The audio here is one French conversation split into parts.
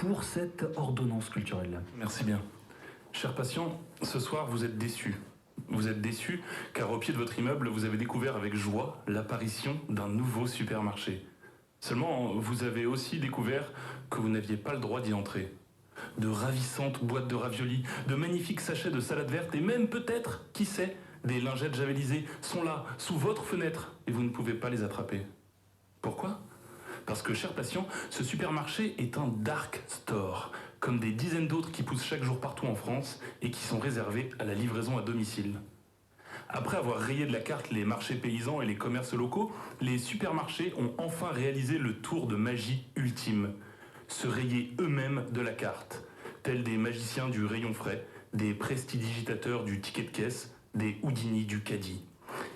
pour cette ordonnance culturelle. Merci bien. Chers patients, ce soir vous êtes déçus. Vous êtes déçus car au pied de votre immeuble, vous avez découvert avec joie l'apparition d'un nouveau supermarché. Seulement, vous avez aussi découvert que vous n'aviez pas le droit d'y entrer. De ravissantes boîtes de raviolis, de magnifiques sachets de salade verte et même peut-être, qui sait, des lingettes javelisées sont là, sous votre fenêtre, et vous ne pouvez pas les attraper. Pourquoi ? Parce que, chers patients, ce supermarché est un dark store, comme des dizaines d'autres qui poussent chaque jour partout en France et qui sont réservés à la livraison à domicile. Après avoir rayé de la carte les marchés paysans et les commerces locaux, les supermarchés ont enfin réalisé le tour de magie ultime. Se rayer eux-mêmes de la carte, tels des magiciens du rayon frais, des prestidigitateurs du ticket de caisse, des Houdini du caddie.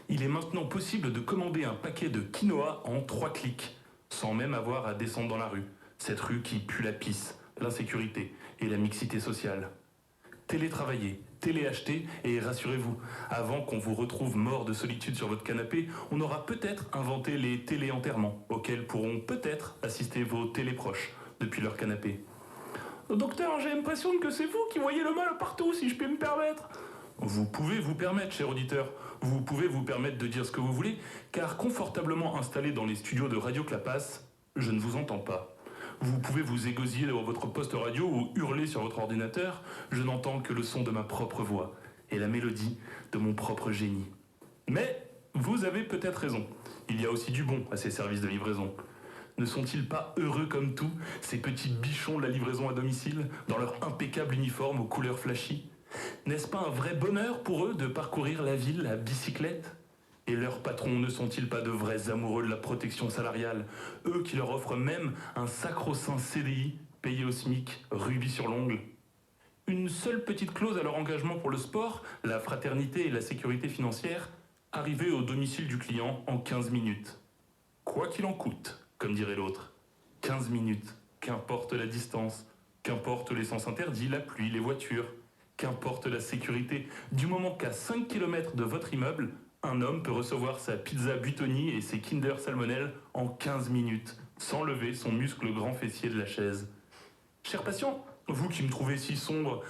Il est maintenant possible de commander un paquet de quinoa en 3 clics, sans même avoir à descendre dans la rue. Cette rue qui pue la pisse, l'insécurité et la mixité sociale. Télétravailler, téléacheter et rassurez-vous, avant qu'on vous retrouve mort de solitude sur votre canapé, on aura peut-être inventé les téléenterrements, auxquels pourront peut-être assister vos téléproches depuis leur canapé. Docteur, j'ai l'impression que c'est vous qui voyez le mal partout, si je peux me permettre. Vous pouvez vous permettre, cher auditeur, vous pouvez vous permettre de dire ce que vous voulez, car confortablement installé dans les studios de Radio Clapas, je ne vous entends pas. Vous pouvez vous égosiller dans votre poste radio ou hurler sur votre ordinateur, je n'entends que le son de ma propre voix et la mélodie de mon propre génie. Mais vous avez peut-être raison, il y a aussi du bon à ces services de livraison. Ne sont-ils pas heureux comme tout, ces petits bichons de la livraison à domicile, dans leur impeccable uniforme aux couleurs flashy ? N'est-ce pas un vrai bonheur pour eux de parcourir la ville à bicyclette ? Et leurs patrons ne sont-ils pas de vrais amoureux de la protection salariale, eux qui leur offrent même un sacro-saint CDI payé au SMIC, rubis sur l'ongle ? Une seule petite clause à leur engagement pour le sport, la fraternité et la sécurité financière, arrivée au domicile du client en 15 minutes. Quoi qu'il en coûte, comme dirait l'autre. 15 minutes, qu'importe la distance, qu'importe l'essence interdite, la pluie, les voitures, qu'importe la sécurité, du moment qu'à 5 km de votre immeuble, un homme peut recevoir sa pizza Buitoni et ses Kinder Salmonelle en 15 minutes, sans lever son muscle grand fessier de la chaise. Chers patients, vous qui me trouvez si sombre,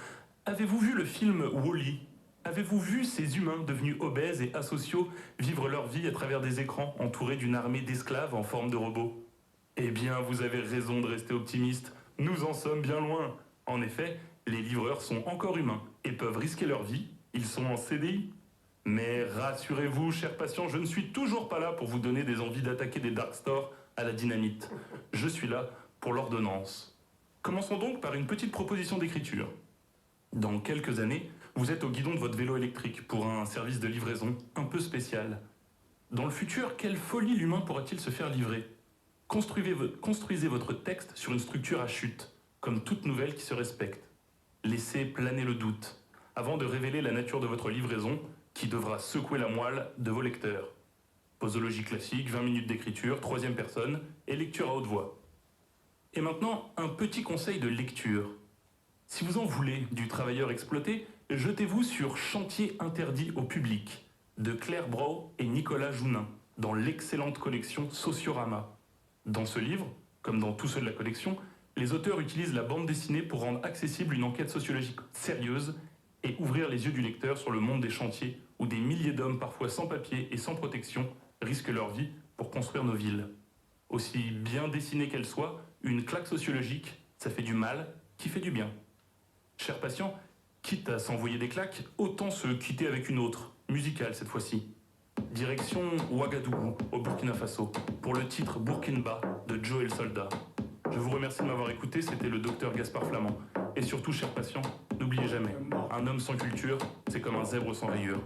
avez-vous vu le film Wall-E ? Avez-vous vu ces humains devenus obèses et asociaux vivre leur vie à travers des écrans entourés d'une armée d'esclaves en forme de robots ? Eh bien, vous avez raison de rester optimiste, nous en sommes bien loin. En effet, les livreurs sont encore humains et peuvent risquer leur vie, ils sont en CDI. Mais rassurez-vous, chers patients, je ne suis toujours pas là pour vous donner des envies d'attaquer des dark stores à la dynamite. Je suis là pour l'ordonnance. Commençons donc par une petite proposition d'écriture. Dans quelques années, vous êtes au guidon de votre vélo électrique pour un service de livraison un peu spécial. Dans le futur, quelle folie l'humain pourra-t-il se faire livrer ? Construisez votre texte sur une structure à chute, comme toute nouvelle qui se respecte. Laissez planer le doute, avant de révéler la nature de votre livraison, qui devra secouer la moelle de vos lecteurs. Posologie classique, 20 minutes d'écriture, 3e personne, et lecture à haute voix. Et maintenant, un petit conseil de lecture. Si vous en voulez du travailleur exploité, jetez-vous sur Chantier interdit au public, de Claire Brault et Nicolas Jounin, dans l'excellente collection Sociorama. Dans ce livre, comme dans tous ceux de la collection, les auteurs utilisent la bande dessinée pour rendre accessible une enquête sociologique sérieuse et ouvrir les yeux du lecteur sur le monde des chantiers où des milliers d'hommes parfois sans papier et sans protection risquent leur vie pour construire nos villes. Aussi bien dessinée qu'elle soit, une claque sociologique, ça fait du mal qui fait du bien. Chers patients, quitte à s'envoyer des claques, autant se quitter avec une autre, musicale cette fois-ci. Direction Ouagadougou, au Burkina Faso, pour le titre Burkinba de Joël Soldat. Je vous remercie de m'avoir écouté, c'était le docteur Gaspard Flamand. Et surtout, chers patients, n'oubliez jamais, un homme sans culture, c'est comme un zèbre sans rayures.